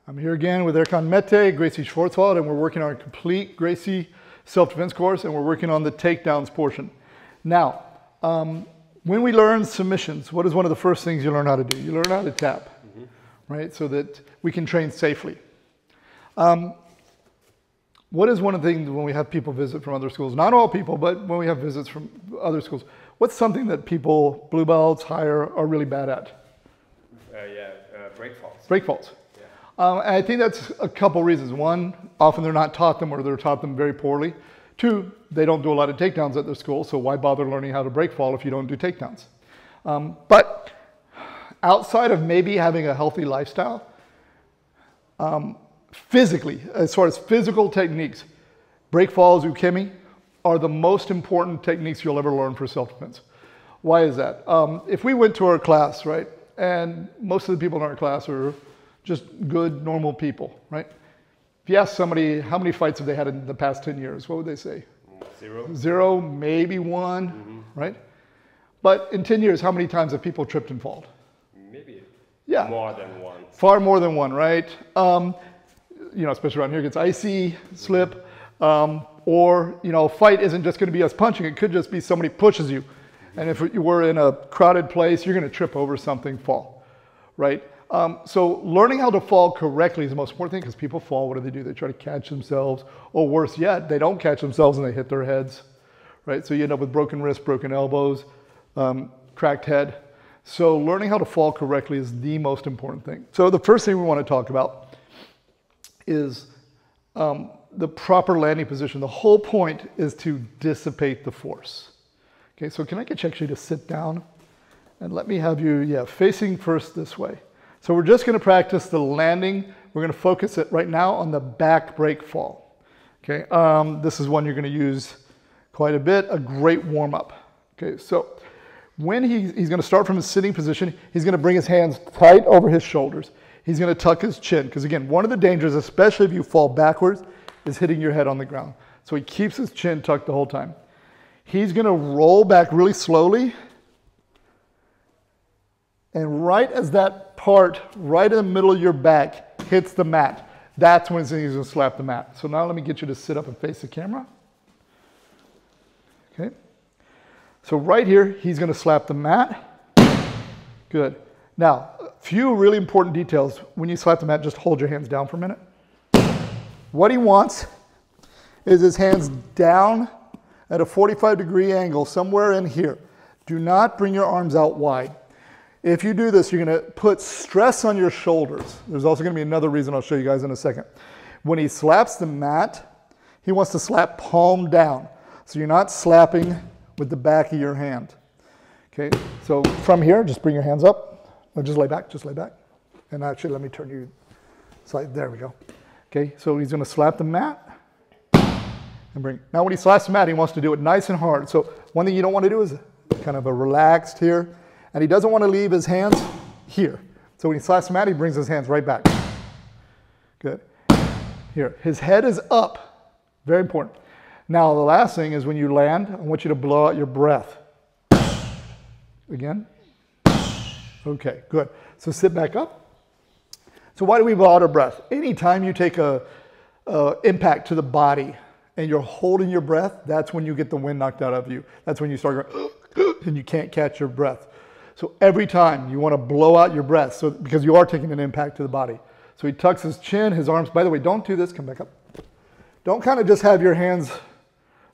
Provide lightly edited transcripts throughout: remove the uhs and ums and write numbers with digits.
I'm here again with Erkan Mete, Gracie Schwartzwald, and we're working on a complete Gracie self-defense course, and we're working on the takedowns portion. Now, when we learn submissions, what is one of the first things you learn how to do? You learn how to tap, right? So that we can train safely. What is one of the things when we have people visit from other schools? Not all people, but when we have visits from other schools, what's something that people, blue belts, higher, are really bad at? Break faults. Break faults. And I think that's a couple reasons. One, often they're not taught them or they're taught them very poorly. Two, they don't do a lot of takedowns at their school, so why bother learning how to break fall if you don't do takedowns? But outside of maybe having a healthy lifestyle, physically, as far as physical techniques, break falls, ukemi, are the most important techniques you'll ever learn for self-defense. Why is that? If we went to our class, right, and most of the people in our class are just good, normal people, right? If you ask somebody how many fights have they had in the past 10 years, what would they say? Zero. Zero, maybe one, right? But in 10 years, how many times have people tripped and fallen? Maybe more than one. Far more than one, right? You know, especially around here, it gets icy, slip, or, you know, a fight isn't just going to be us punching. It could just be somebody pushes you. And if you were in a crowded place, you're going to trip over something, fall, right? So learning how to fall correctly is the most important thing, because people fall, what do? They try to catch themselves, or worse yet, they don't catch themselves and they hit their heads, right? So you end up with broken wrists, broken elbows, cracked head. So learning how to fall correctly is the most important thing. So the first thing we want to talk about is the proper landing position. The whole point is to dissipate the force. Okay, so can I get you actually to sit down? And let me have you, facing first this way. So we're just going to practice the landing. We're going to focus it right now on the back break fall. Okay, this is one you're going to use quite a bit, a great warm-up. Okay, so when he's going to start from a sitting position, he's going to bring his hands tight over his shoulders. He's going to tuck his chin, because again, one of the dangers, especially if you fall backwards, is hitting your head on the ground. So he keeps his chin tucked the whole time. He's going to roll back really slowly. And right as that part, right in the middle of your back, hits the mat, that's when he's going to slap the mat. So now let me get you to sit up and face the camera. Okay. So right here, he's going to slap the mat. Good. Now, a few really important details. When you slap the mat, just hold your hands down for a minute. What he wants is his hands down at a 45-degree angle, somewhere in here. Do not bring your arms out wide. If you do this, you're going to put stress on your shoulders. There's also going to be another reason I'll show you guys in a second. When he slaps the mat, he wants to slap palm down. So you're not slapping with the back of your hand. Okay, so from here, just bring your hands up. Or just lay back, just lay back. And actually, let me turn you side. There we go. Okay, so he's going to slap the mat. And bring. Now when he slaps the mat, he wants to do it nice and hard. So one thing you don't want to do is kind of a relaxed here. And he doesn't want to leave his hands here. So when he slaps the mat, he brings his hands right back. Good. Here, his head is up. Very important. Now the last thing is when you land, I want you to blow out your breath. Again. Okay, good. So sit back up. So why do we blow out our breath? Anytime you take a impact to the body, and you're holding your breath, that's when you get the wind knocked out of you. That's when you start going, and you can't catch your breath. So every time you want to blow out your breath, because you are taking an impact to the body. So he tucks his chin, his arms. By the way, don't do this. Come back up. Don't kind of just have your hands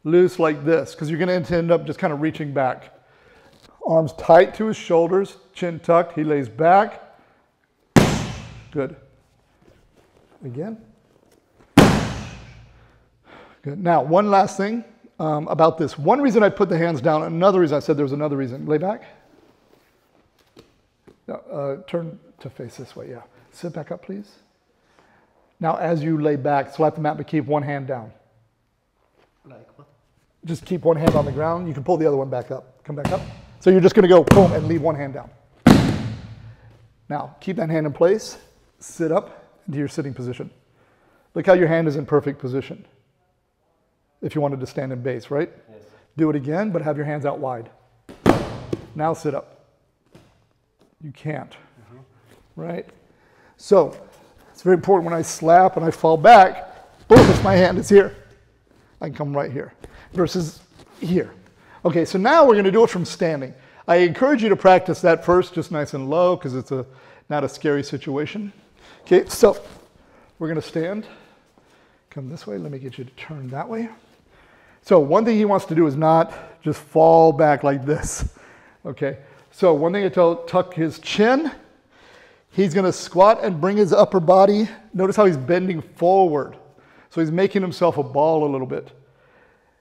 loose like this, because you're going to end up just kind of reaching back. Arms tight to his shoulders, chin tucked. He lays back. Good. Again. Good. Now, one last thing about this. One reason I put the hands down, another reason I said there's another reason. Lay back. No, turn to face this way, yeah. Sit back up, please. Now, as you lay back, slap the mat, but keep one hand down. Like what? Just keep one hand on the ground. You can pull the other one back up. Come back up. So you're just going to go, boom, and leave one hand down. Now, keep that hand in place. Sit up into your sitting position. Look how your hand is in perfect position. If you wanted to stand in base, right? Yes. Do it again, but have your hands out wide. Now sit up. You can't, right? So It's very important when I slap and I fall back, boom, if my hand is here, I can come right here versus here. Okay, so now we're going to do it from standing. I encourage you to practice that first, just nice and low, because it's not a scary situation. Okay, so we're going to stand. Come this way. Let me get you to turn that way. So one thing he wants to do is not just fall back like this. Okay, so one thing I tell, tuck his chin. He's going to squat and bring his upper body. Notice how he's bending forward. So he's making himself a ball a little bit.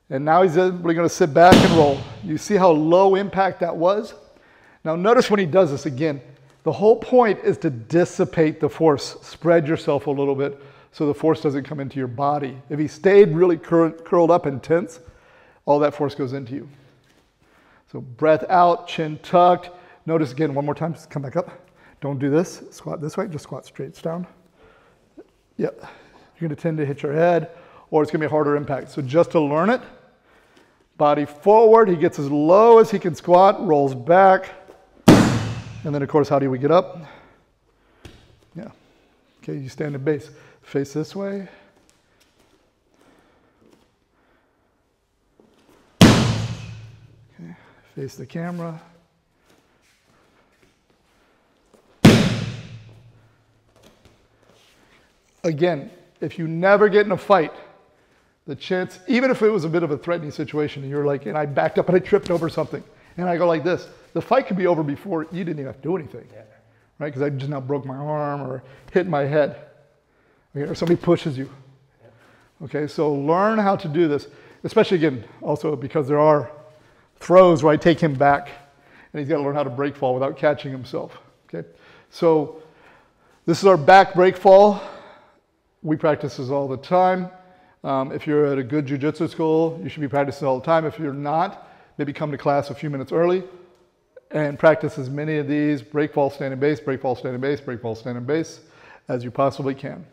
And now he's going to sit back and roll. You see how low impact that was? Now notice when he does this again, the whole point is to dissipate the force. Spread yourself a little bit so the force doesn't come into your body. If he stayed really curled up and tense, all that force goes into you. So breath out, chin tucked. Notice again, one more time, just come back up. Don't do this, squat this way, just squat straight down. Yep, you're gonna tend to hit your head, or it's gonna be a harder impact. So just to learn it, body forward, he gets as low as he can squat, rolls back, and then of course, how do we get up? Yeah, okay, you stand in base. Face this way. Okay, face the camera. Again, if you never get in a fight, the chance, even if it was a bit of a threatening situation and you're like, and I backed up and I tripped over something and I go like this, the fight could be over before you didn't even have to do anything, right? Because I just now broke my arm or hit my head, okay? Or somebody pushes you. Okay, so learn how to do this, especially again, also because there are throws where I take him back and he's got to learn how to break fall without catching himself, okay? So this is our back break fall. We practice this all the time. If you're at a good jiu-jitsu school, you should be practicing all the time. If you're not, maybe come to class a few minutes early and practice as many of these break fall, standing base, break fall, standing base, break fall, standing base as you possibly can.